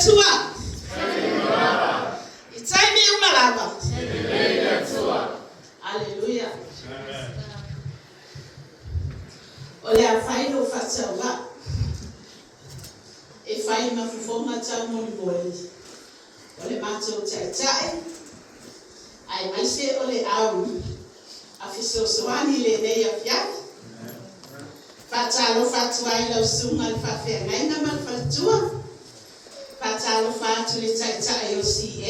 tua. Itaimi umalaba. Hallelujah. Ole afai no fatawa. E fai mafufoma tamu mboi. Ole mato chai. Ai maise ole au. Afiso swani le ne ya fiat. Fatalo fatwa ila usunga fafe ngaina mal fatua. Fatalo fatu le chai yo si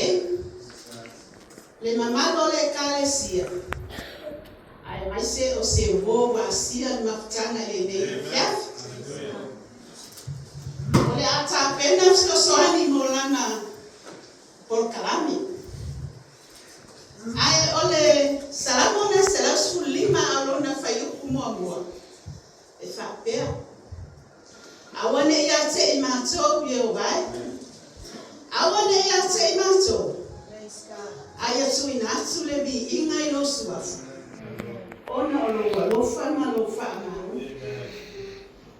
le mamalo le kalesia. Ai maise o se vo vasia maftanga le ne ya fiat. Ole ata pena swani molana por kalami. Ai ole salamona sela sulima alona fayuku moamua. E fapea. Awane ya te imato bio vai. Awane ya te imato. Aya tu inatu le bi inga ilo suafu. Ona oloa lofa ma lofa amaru.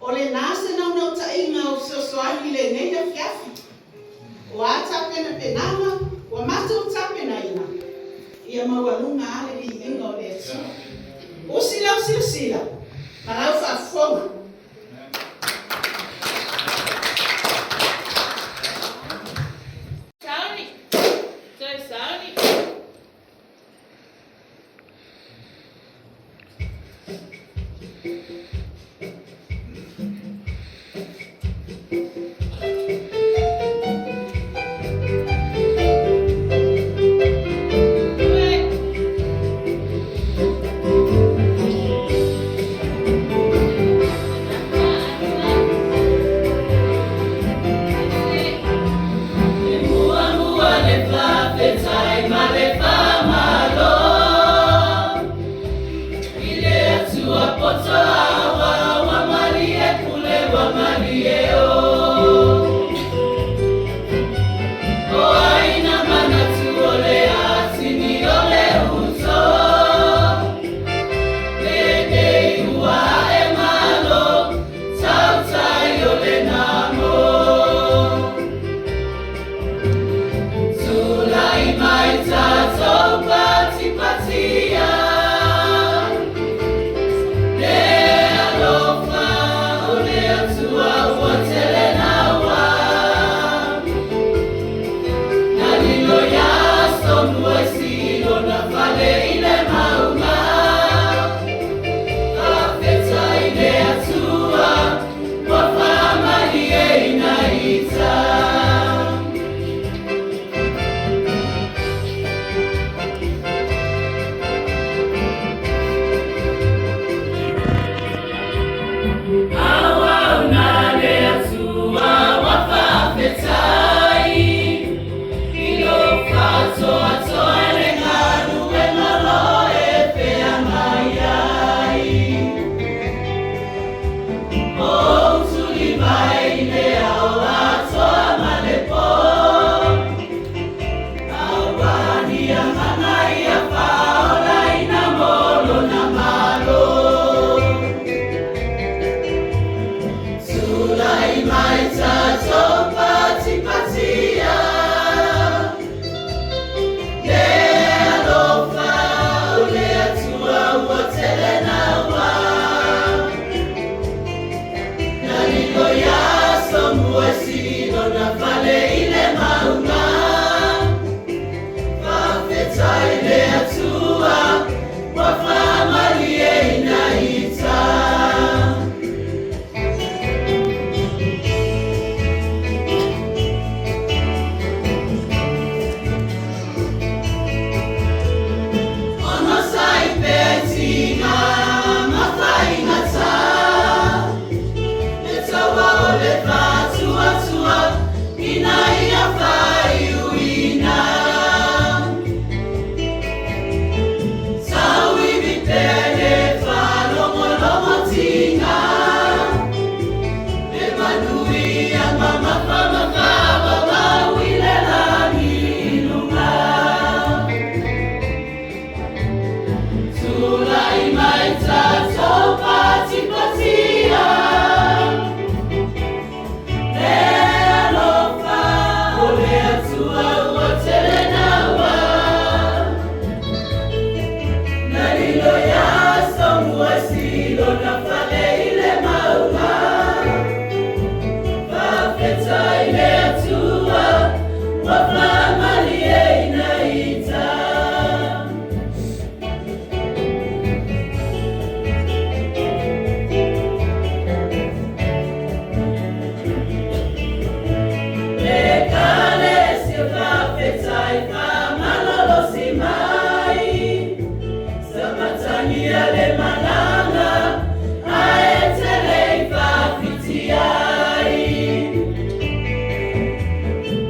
Ole nase na unauta inga usosoani le nenda fiafi. Wata pena penama. Wamata utapena ina. Ia mawalunga ale di inga ole tu. Usila. Marau fa fonga. Sauni.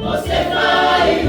Osefai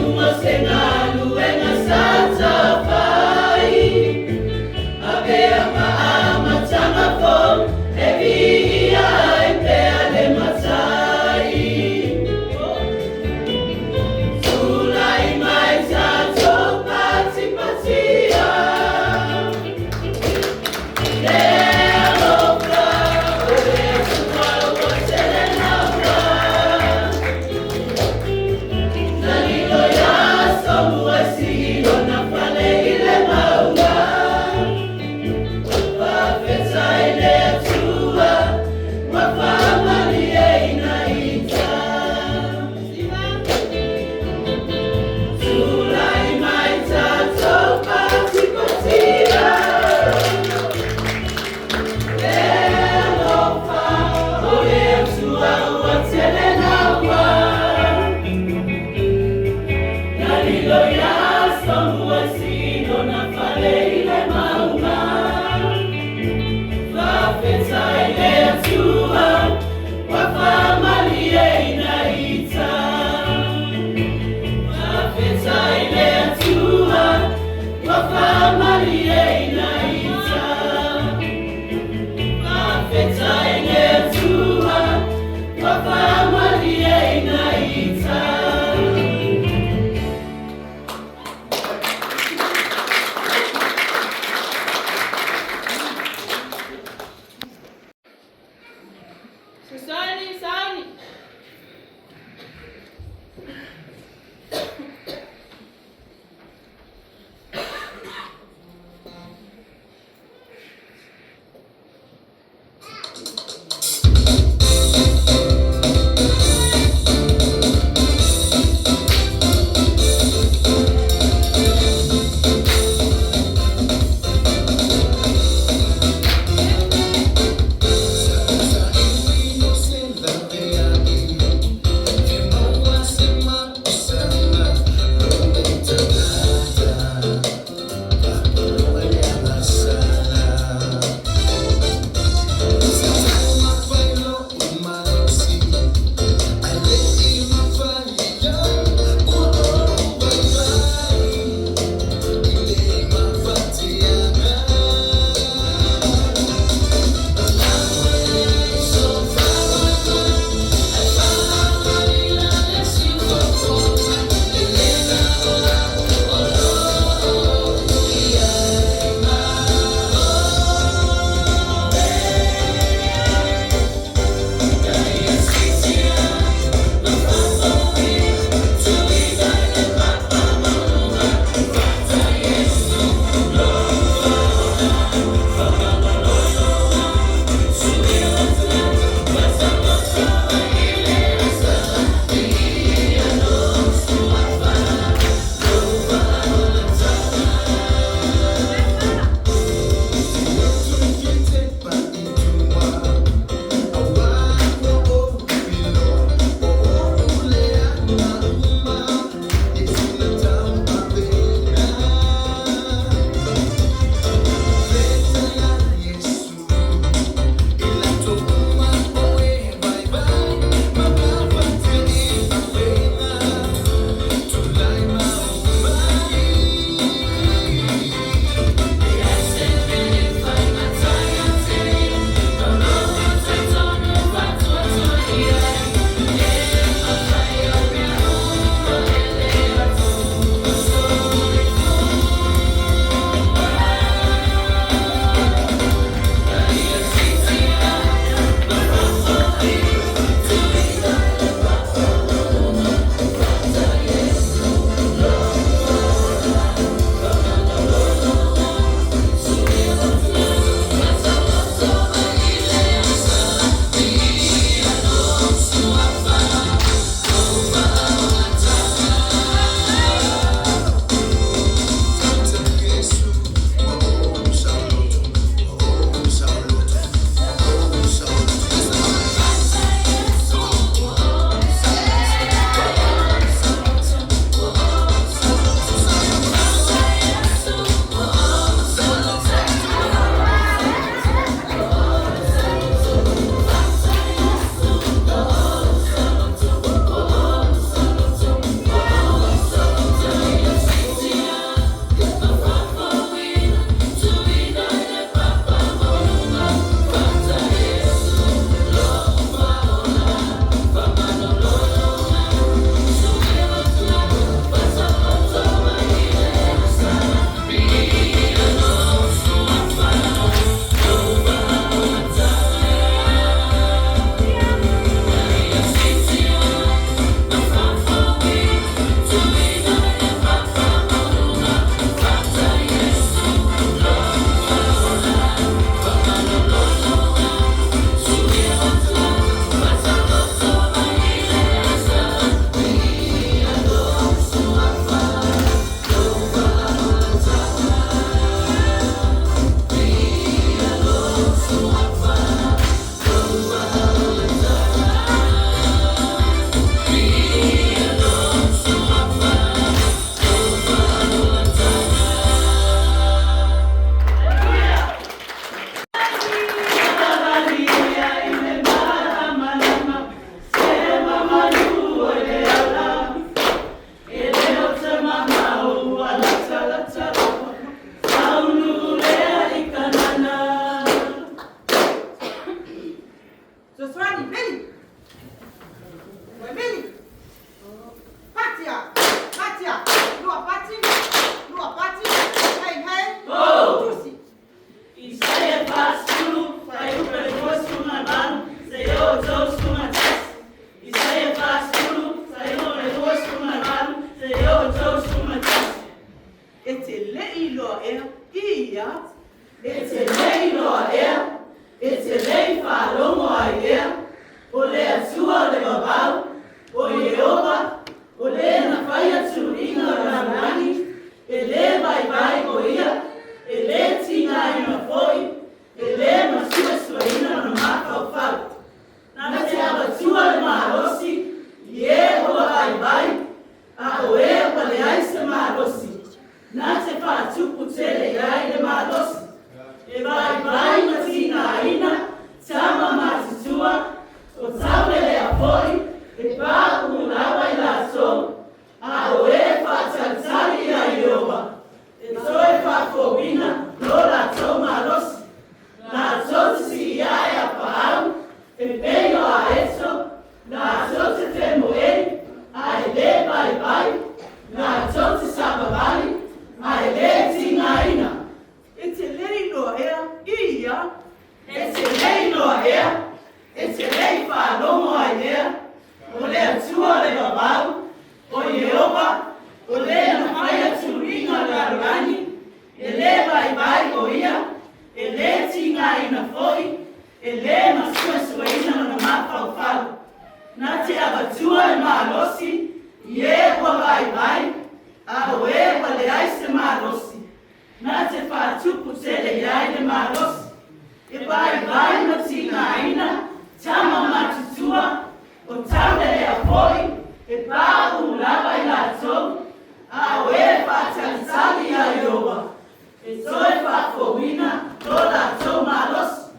ia. E te nei loa ea, e te nei whārongo ai ea, o le atua le babau, o Yehova, o le na whai atu inga o rangi, e le vai o ia, e le tina ina foi, e le masua sua ina na maka o whau. Nana te abatua le marosi, Yehova vai, a o e pa le aise marosi, na te whātupu tele ai le marosi. E vai na tina ina, tama matutua, o taule a foi, e pā umulawa i la so, a o e whātantari a Iowa. E toe whākowina, no la tau marosi, la totisi iai a pāau, e peio a eso, la tote te moeri, a e le vai, la tote sababali, a e le tina ina. E te lei loa ea, ia. E te lei loa ea, e te lei whārongo ai ea, o le atua le babau, o Yehova, o le na whai atu ringa rarani, e le vai o ia, e le tinga ina foi, e le masua ina na mawhau. Na te abatua e marosi, Yehova vai, a o e wa le aise marosi. Na te whātupu tele iai le marosi, e vai na tina ina, tama matutua, o taule le a foi, e pā umulawa i la tau, a o e whātantali a Iowa. E toe whākowina, no la tau marosi,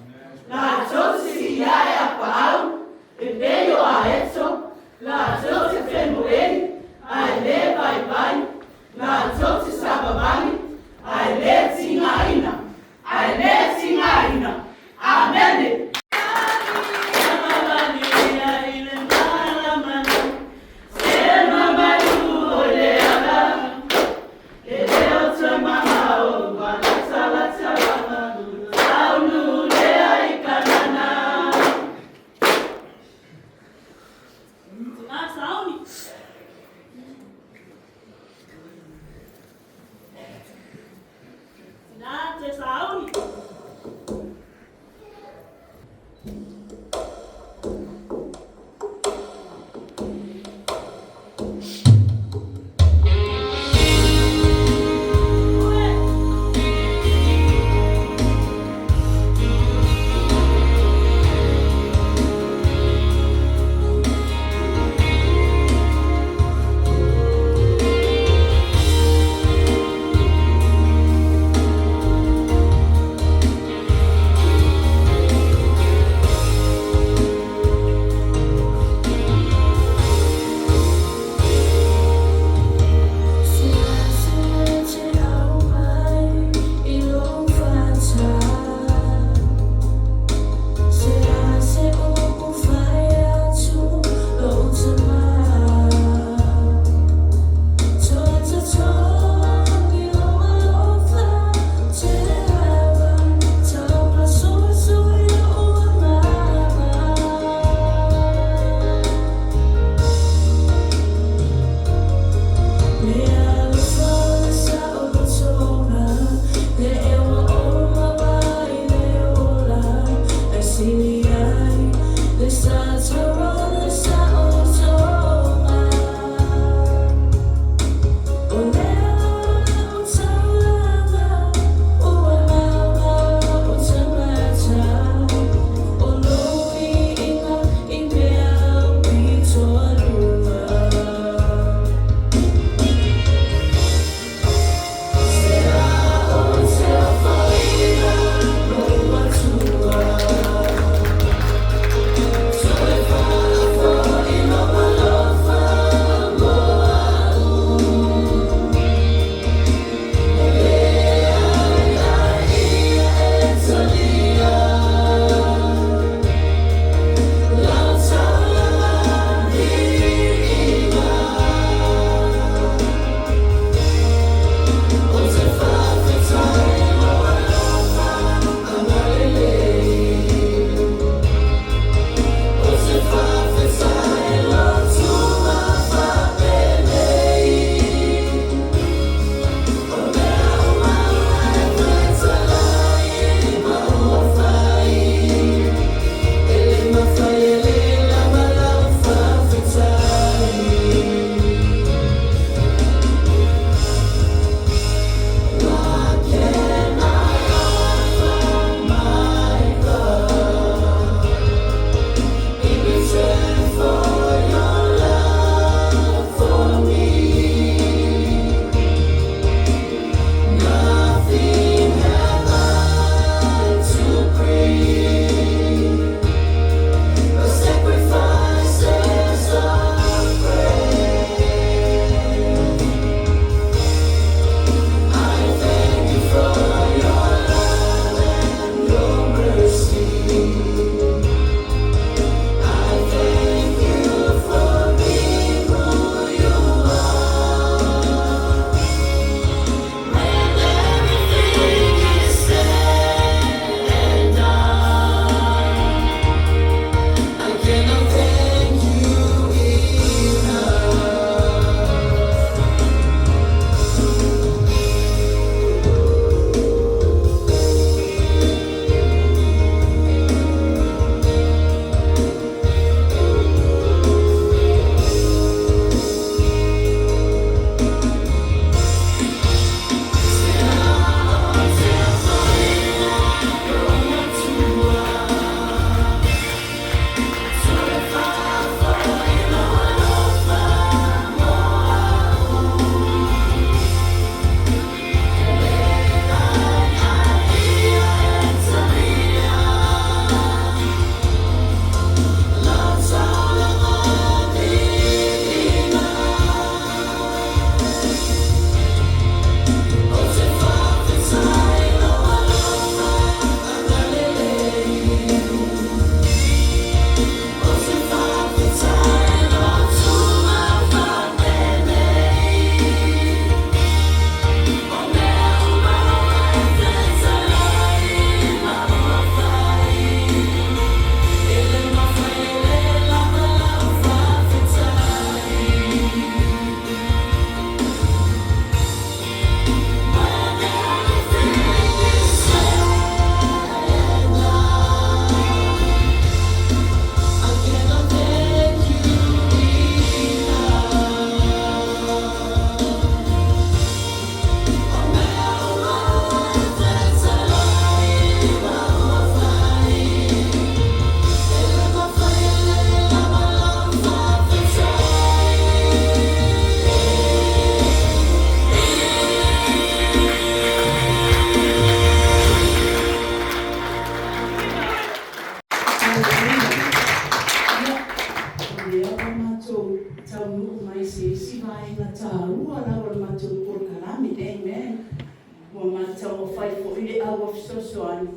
la totisi iai a pāau, e peio a eto, la tote whenueri, a e le vai, la tote sababali, ai le tinga ina, ai le tinga ina. Amen. mātou tau nuku mai se siwa e ngā tāua la o mātou por karami, amen. Mo mātou o whai fo i le awa fisosoani.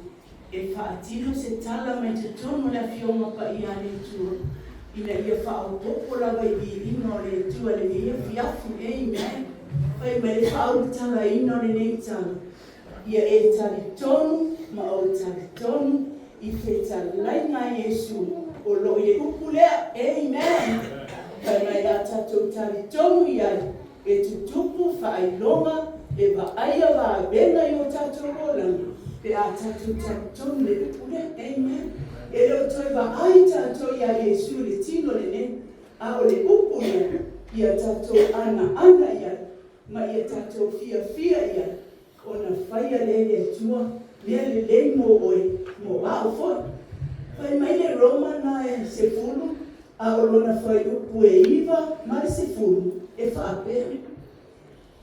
E whaatino se tala mai te tono la fionga pa i ane tua. Ina ia whao popo lawa i ino le tua le ia fiafu, amen. Whai mai le whao tala ino le nei tala. Ia e tali tonu, ma o tali tonu, i whe tala lai ngā Yesu. O lo e upulea, amen. Whai mai a tatou tali tonu i ai. E tutupu whailonga, e wa aia wa benga i o tatou rolanga. Pe a tatou tali tonu le upulea, amen. E leo toi wa ai tatou i a Yesu le tino le ne. A o le upulea, i a tatou ana i ai. Ma i a tatou fia i ai. Ona whaia le tua, mea le mo oi, mo wao fo. Whai mai le Roma na e se fulu, a o lona whai upu e iwa, mai se fulu, e whaapea.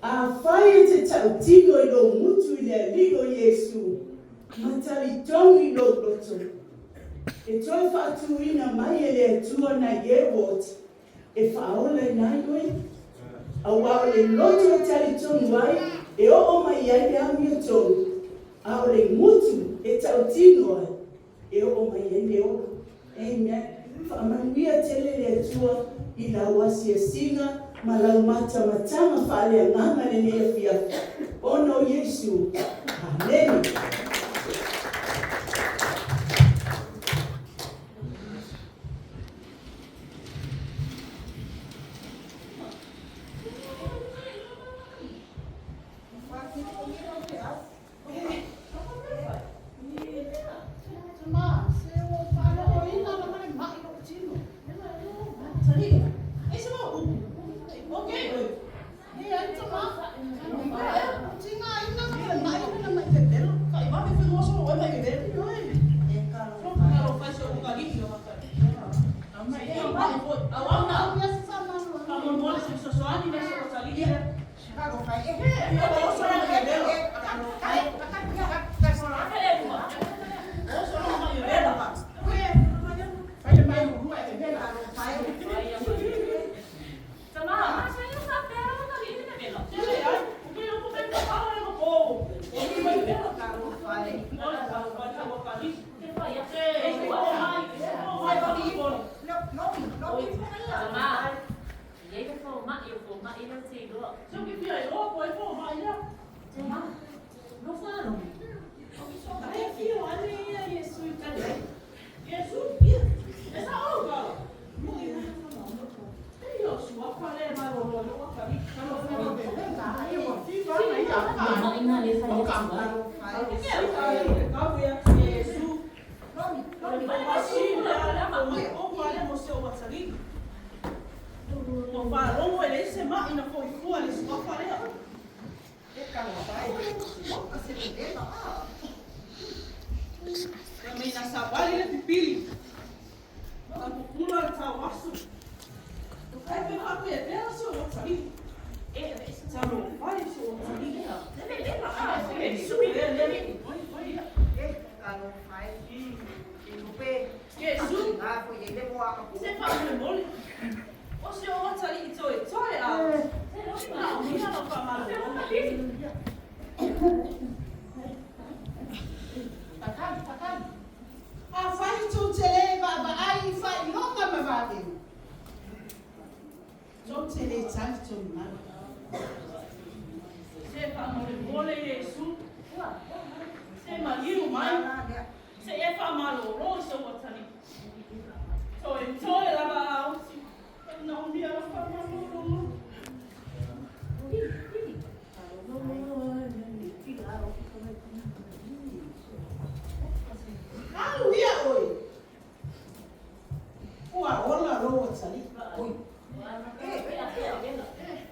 A whai e te tau tino i lo mutu i le ligo Yesu, matali tongi lo loto. E toi whaatuina mai e le atua na Yewot, e whaole nai oi. A wao le loto e tali tongi wai, e o mai ai le ami o tongi. A o le mutu e tau tino ai. E o mai e le o. Amen. Whaamanuia tele le atua i la wasi e singa, ma lau mata matanga whaale a nganga le nea fia. Ono Yesu. Amen.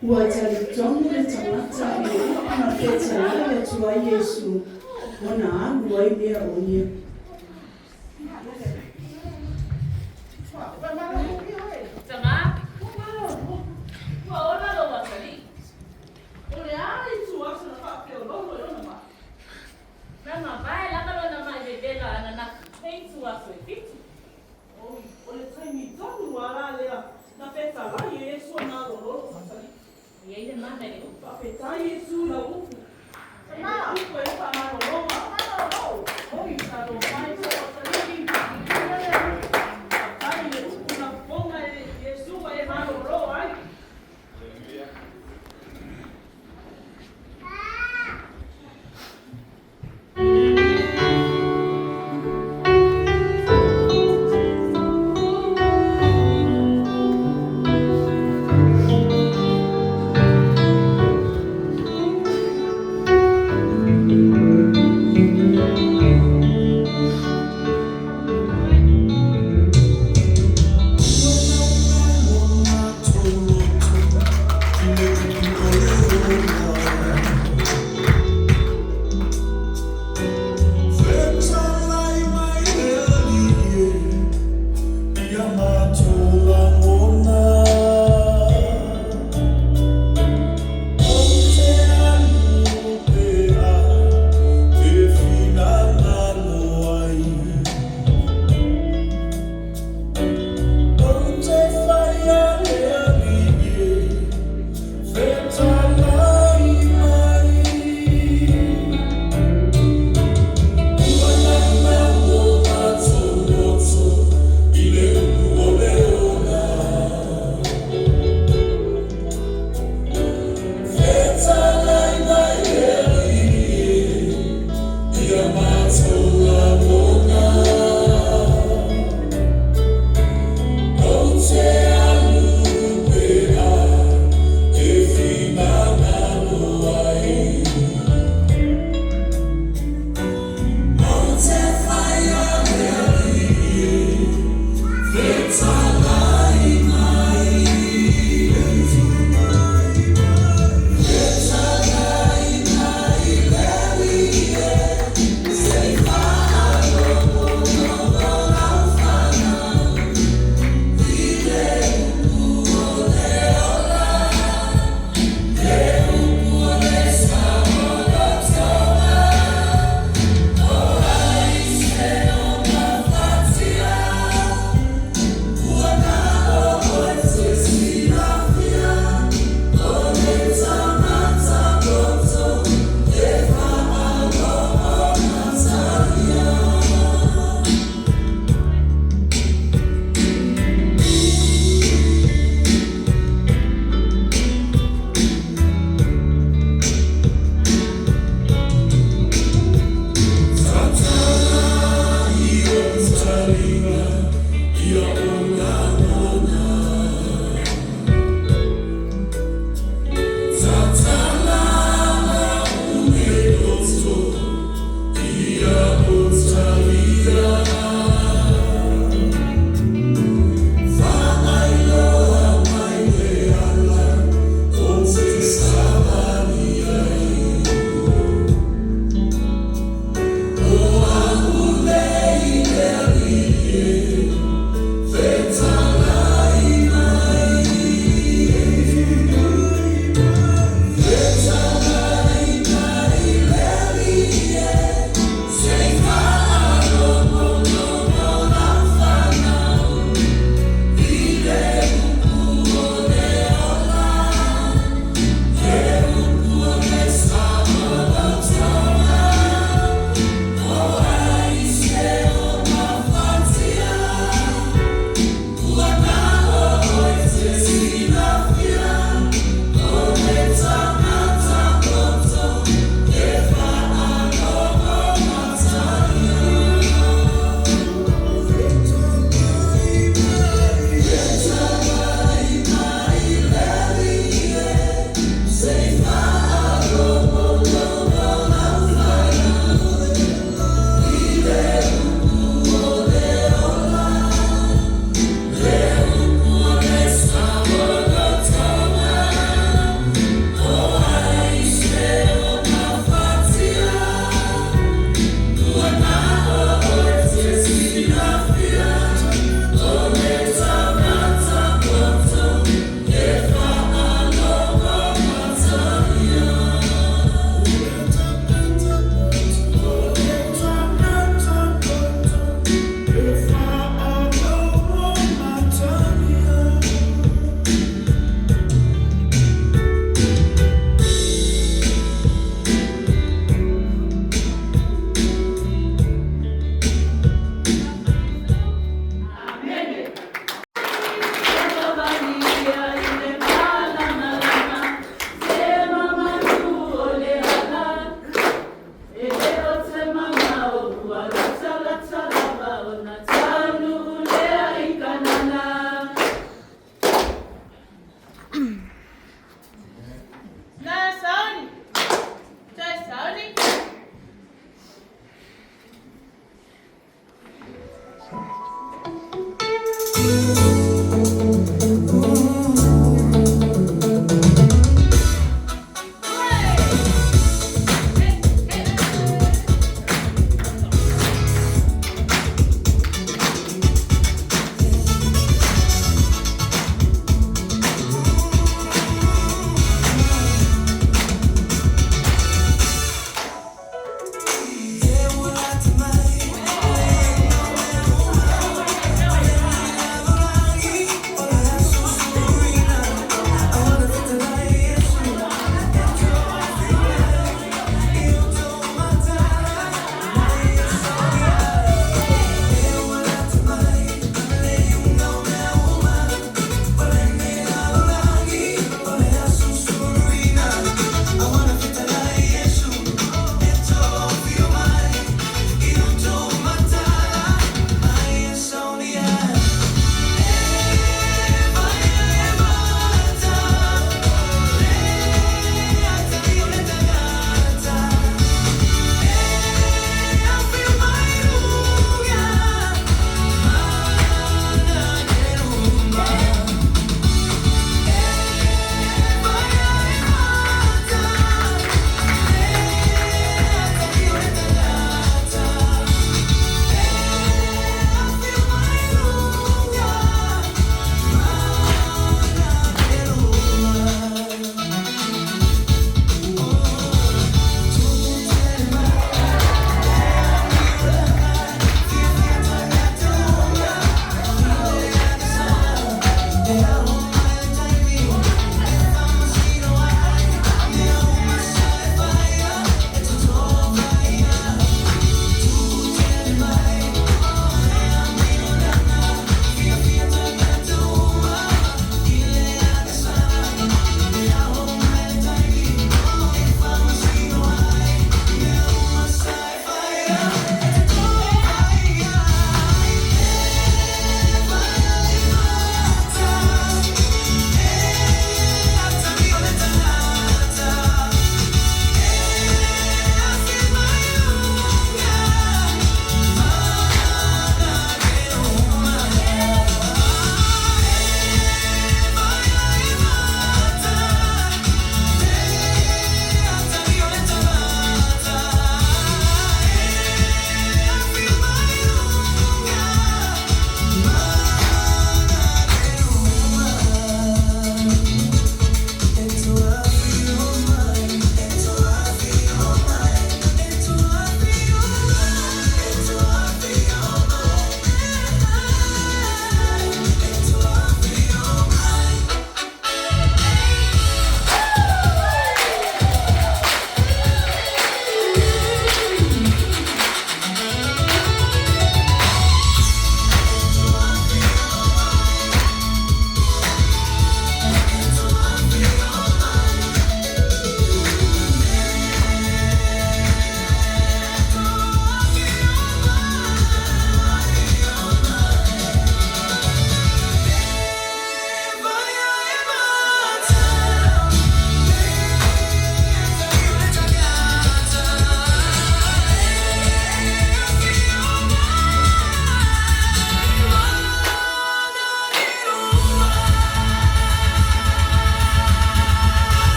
Ua tali tonu le tangata i o ana wheta lai atua Yesu, wana anu ai mea o ia. Ole taimi tonu ala lea na peta Papetai Yesu na uku. Ina uku e pamaro Roma. Oi, tá no mais o Papai Yesu na ponga Yesu e maro Roma, ai.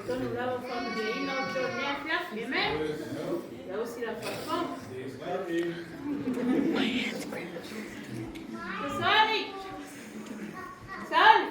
tonu lava family ina o tonu nefia, amen. Ya usira fatfam. Sali. Sali.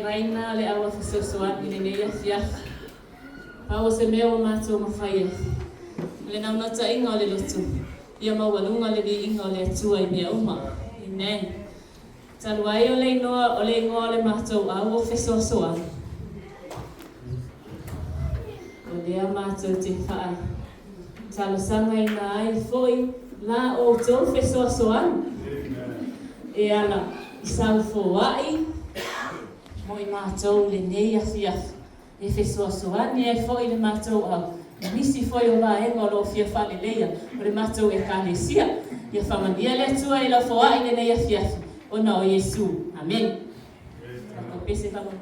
vaina le awa fisosoani le nei afiafi. Awa se mea o mātou mawhai le nauna ta inga o le lotu. Ia mawalunga le vi inga o le atua I mea uma. Amen. Talu ai o le inoa o le ingoa o le mātou awa fisosoani. lea mātou te whaai. Talo sanga I nā ai foi la o tau whesoasoan. E ala I salfo ai. Mo I mātou le nei afiafi. E whesoasoan e foi le mātou au. Nisi foi o la enga o lo fia whale leia. O le mātou e kālesia. Ia whamania le tua I la foai le nei afiafi. O na o Yesu. Amen. Ako pese whamania.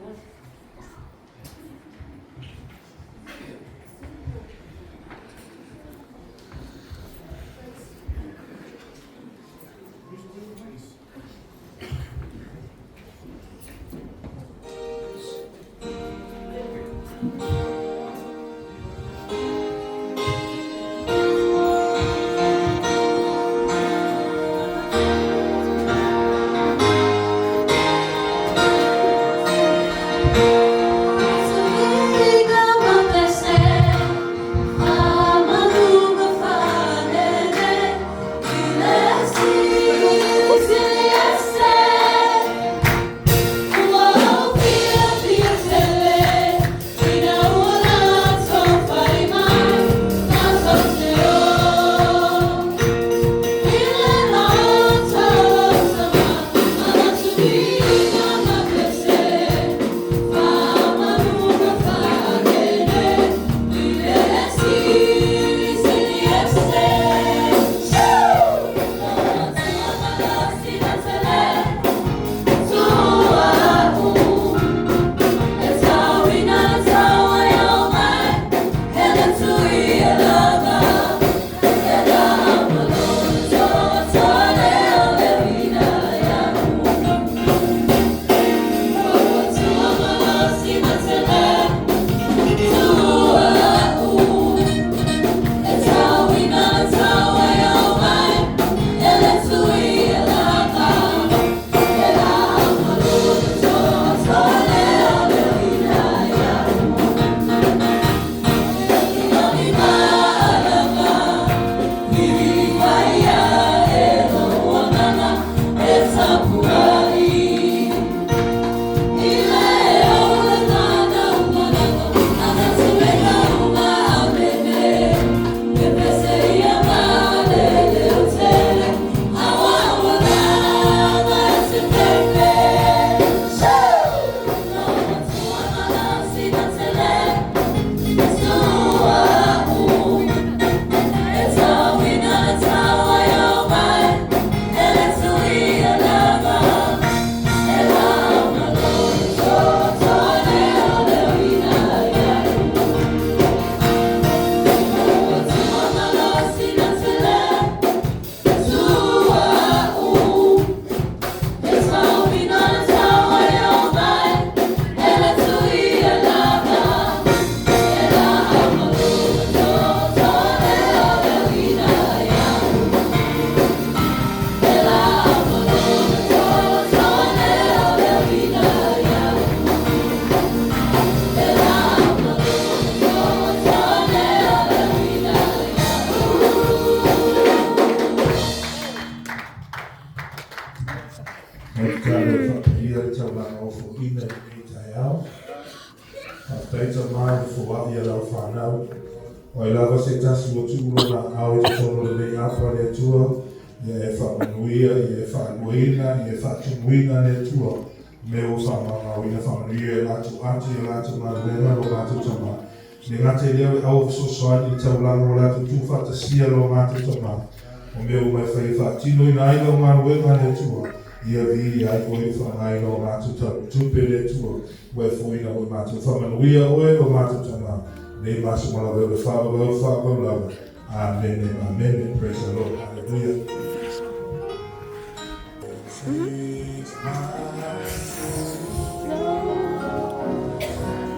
Ia vi ai koe whangai no mātu tupere tua, wai fwina o mātu whamanuia oe o mātu tana, nei māsu mala wewe whakau. Amen, amen, praise the Lord, hallelujah.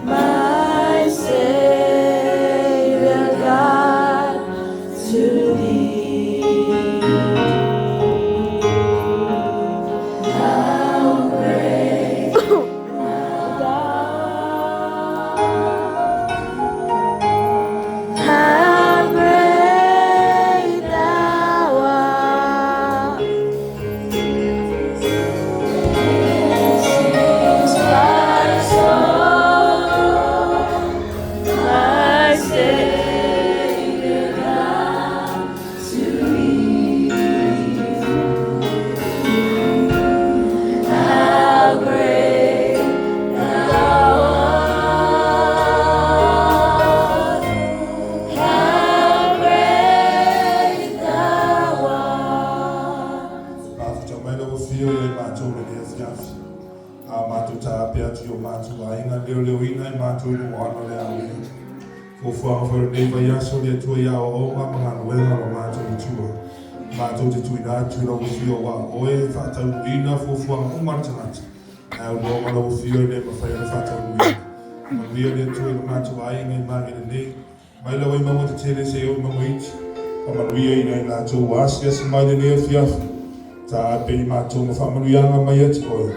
My Savior God, to thee. mātou i mo ana le awia. Fuafuanga for nei vai aso le tua ia o mga nuenga ma mātou i tua. Mātou te tui nā tūra o fio wa oe whātau ina fuafuanga o martanata. Au no mana o fio nei ma whai ana whātau ina. Ma ria le tua i mātou ai ngai māngina nei. Mai lau i mamu te tere se o mamu iti. Pa manuia i nei nā tō wāsia si mai le nea fiafu. Tā ape i mātou ma whamanuianga mai ati oe.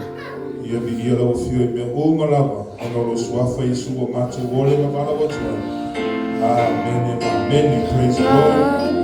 Ia mi ia lau fio i mea o malawa. Ono lo suafa i sua mātou ole ma wala watu. Amen and amen. Praise the Lord.